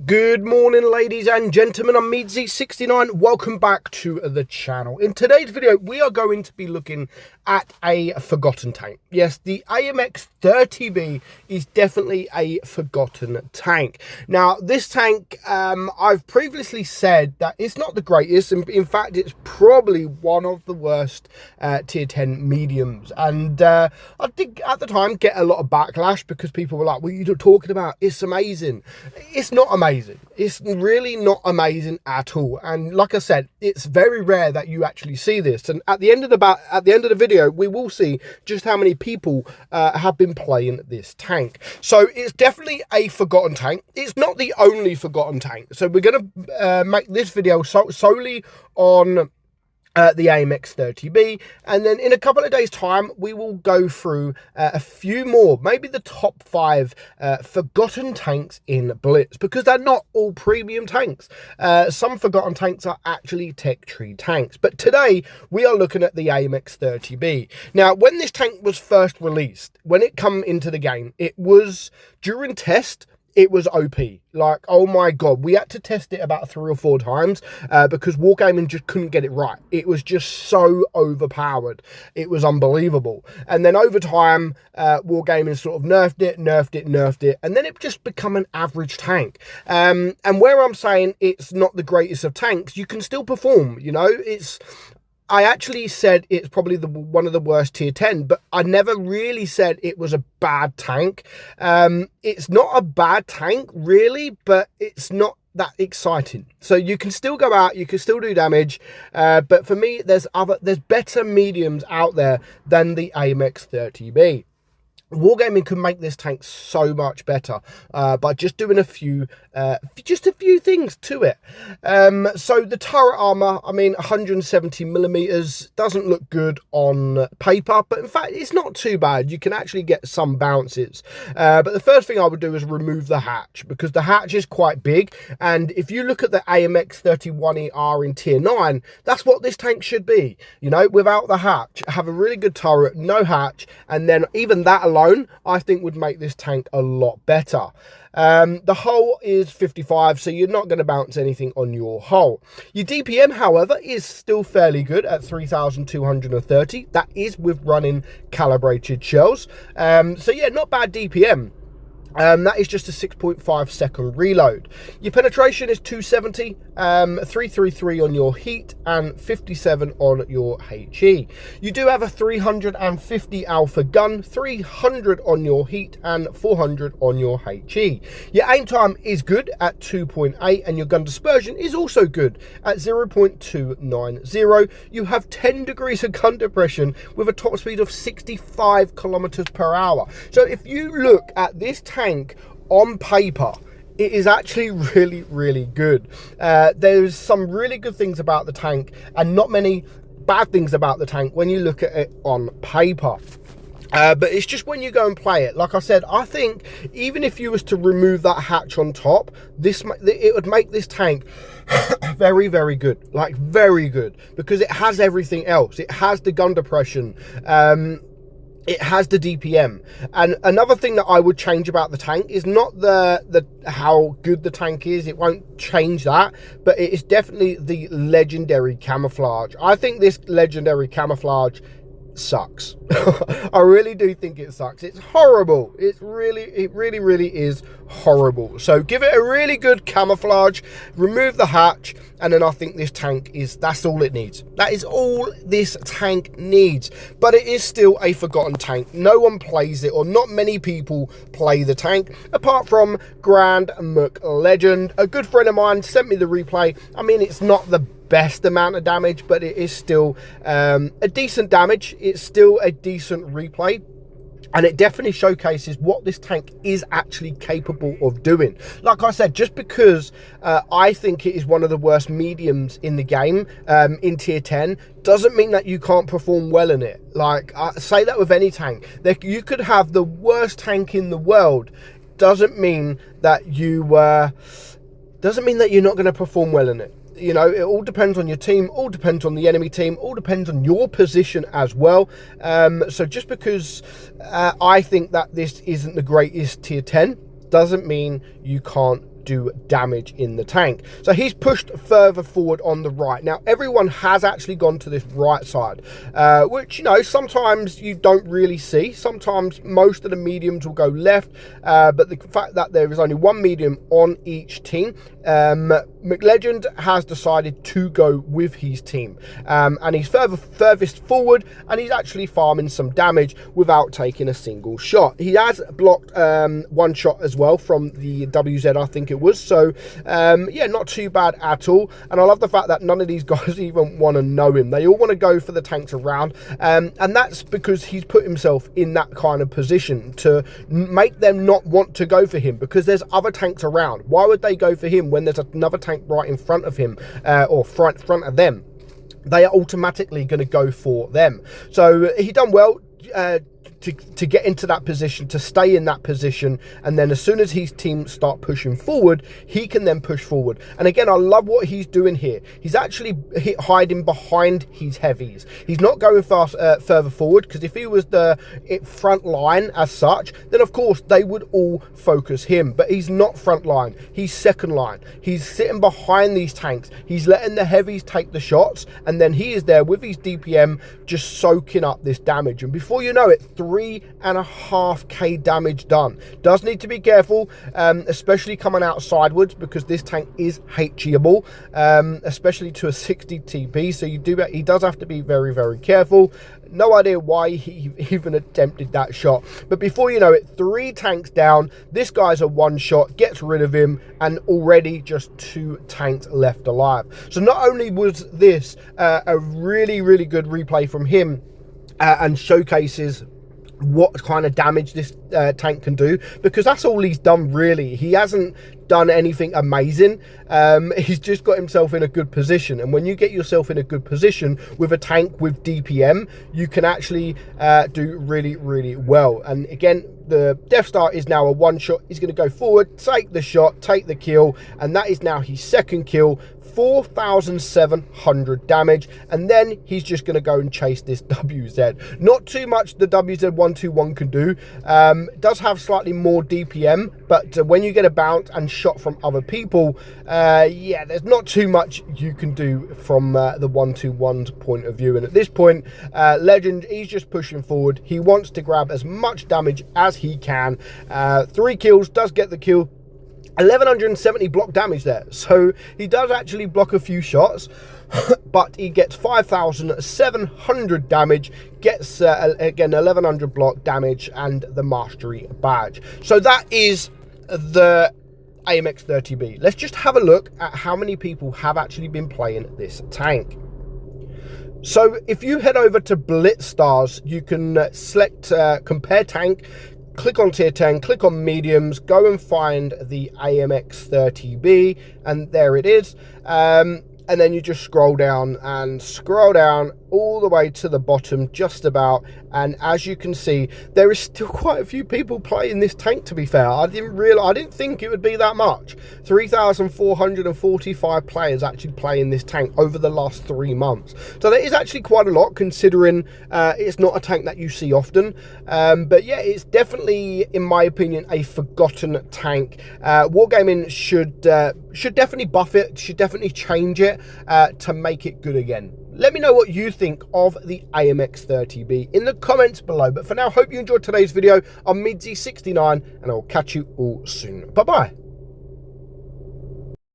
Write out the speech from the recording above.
Good morning, ladies and gentlemen. I'm meadsyreplays. Welcome back to the channel. In today's video, we are going to be looking at a forgotten tank. Yes, the AMX 30B is definitely a forgotten tank. Now, this tank, I've previously said that it's not the greatest. In fact, it's probably one of the worst tier 10 mediums. And I did, at the time, get a lot of backlash because people were like, what are you talking about? It's amazing. It's not amazing. It's really not amazing at all. And like I said, it's very rare that you actually see this. And at the end of the video, we will see just how many people have been playing this tank. So it's definitely a forgotten tank. It's not the only forgotten tank. So we're going to make this video solely on the AMX 30B, and then in a couple of days time we will go through a few more, maybe the top 5 forgotten tanks in Blitz, because they're not all premium tanks. Some forgotten tanks are actually tech tree tanks, but today we are looking at the AMX 30B. Now, when this tank was first released, when it come into the game, it was during test, it was OP. Like, oh my god, we had to test it about 3 or 4 times because Wargaming just couldn't get it right. It was just so overpowered. It was unbelievable. And then over time, Wargaming sort of nerfed it, and then it just become an average tank. And where I'm saying it's not the greatest of tanks, you can still perform, you know. I actually said it's probably one of the worst tier 10, but I never really said it was a bad tank. It's not a bad tank, really, but it's not that exciting. So you can still go out, you can still do damage, but for me, there's better mediums out there than the AMX 30B. Wargaming could make this tank so much better by just doing a few things to it. So the turret armor, I mean, 170 millimeters doesn't look good on paper, but in fact it's not too bad. You can actually get some bounces, but the first thing I would do is remove the hatch, because the hatch is quite big, and if you look at the AMX 31ER in tier 9, that's what this tank should be, you know, without the hatch. Have a really good turret, no hatch, and then even that alone I think would make this tank a lot better. The hull is 55, so you're not going to bounce anything on your hull. Your DPM, however, is still fairly good at 3,230. That is with running calibrated shells. So yeah, not bad DPM. That is just a 6.5 second reload. Your penetration is 270, 333 on your heat, and 57 on your HE. You do have a 350 alpha gun, 300 on your heat, and 400 on your HE. Your aim time is good at 2.8, and your gun dispersion is also good at 0.290. You have 10 degrees of gun depression with a top speed of 65 kilometers per hour. So if you look at this tank on paper, it is actually really good. There's some really good things about the tank and not many bad things about the tank when you look at it on paper. But it's just when you go and play it, like I said, I think even if you was to remove that hatch on top, it would make this tank very good, like very good, because it has everything else. It has the gun depression, it has the DPM. And another thing that I would change about the tank is not the how good the tank is. It won't change that, but it is definitely the legendary camouflage. I think this legendary camouflage sucks. I really do think it sucks. It's horrible. It really is horrible. So give it a really good camouflage, remove the hatch, and then I think this tank that's all it needs. That is all this tank needs. But it is still a forgotten tank. No one plays it, or not many people play the tank, apart from Grand Mook Legend. A good friend of mine sent me the replay. I mean, it's not the best amount of damage, but it is still a decent damage. It's still a decent replay, and it definitely showcases what this tank is actually capable of doing. Like I said, just because I think it is one of the worst mediums in the game, in tier 10, doesn't mean that you can't perform well in it. Like, I say that with any tank. You could have the worst tank in the world, doesn't mean that you're not going to perform well in it. You know, it all depends on your team, all depends on the enemy team, all depends on your position as well. So just because I think that this isn't the greatest tier 10 doesn't mean you can't do damage in the tank. So he's pushed further forward on the right. Now everyone has actually gone to this right side, which, you know, sometimes you don't really see. Sometimes most of the mediums will go left, but the fact that there is only one medium on each team, McLegend has decided to go with his team, and he's furthest forward, and he's actually farming some damage without taking a single shot. He has blocked one shot as well from the WZ, I think it was. So yeah, not too bad at all. And I love the fact that none of these guys even want to know him. They all want to go for the tanks around, and that's because he's put himself in that kind of position to make them not want to go for him, because there's other tanks around. Why would they go for him when there's another tank right in front of him, or front of them? They are automatically going to go for them. So he done well to get into that position, to stay in that position, and then as soon as his team start pushing forward, he can then push forward. And again, I love what he's doing here. He's actually hiding behind his heavies. He's not going further forward, because if he was the front line as such, then of course they would all focus him. But he's not front line, he's second line. He's sitting behind these tanks, he's letting the heavies take the shots, and then he is there with his DPM just soaking up this damage. And before you know it, 3.5k damage done. Does need to be careful, especially coming out sideways, because this tank is HEable, especially to a 60 TP. So he does have to be very, very careful. No idea why he even attempted that shot, but before you know it, 3 tanks down. This guy's a one shot, gets rid of him, and already just 2 tanks left alive. So not only was this a really, really good replay from him, and showcases what kind of damage this tank can do, because that's all he's done really. He hasn't done anything amazing. He's just got himself in a good position, and when you get yourself in a good position with a tank with DPM, you can actually do really, really well. And again, the Death Star is now a one shot. He's going to go forward, take the shot, take the kill, and that is now his second kill. 4,700 damage, and then he's just going to go and chase this WZ. Not too much the WZ121 can do. It does have slightly more DPM, but when you get a bounce and shot from other people, yeah, there's not too much you can do from the 121's point of view. And at this point, Legend, he's just pushing forward. He wants to grab as much damage as he can. 3 kills, does get the kill. 1170 block damage there, so he does actually block a few shots, but he gets 5,700 damage, gets again 1100 block damage, and the mastery badge. So that is the AMX 30B. Let's just have a look at how many people have actually been playing this tank. So if you head over to Blitz Stars, you can select compare tank, click on tier 10, click on mediums, go and find the AMX 30B, and there it is. And then you just scroll down all the way to the bottom just about, and as you can see, there is still quite a few people playing this tank, to be fair. I didn't think it would be that much. 3,445 players actually playing this tank over the last 3 months, so that is actually quite a lot, considering it's not a tank that you see often. But yeah, it's definitely, in my opinion, a forgotten tank. Wargaming should definitely buff it, should definitely change it to make it good again. Let me know what you think of the AMX 30B in the comments below. But for now, hope you enjoyed today's video. I'm meadsy69, and I'll catch you all soon. Bye-bye.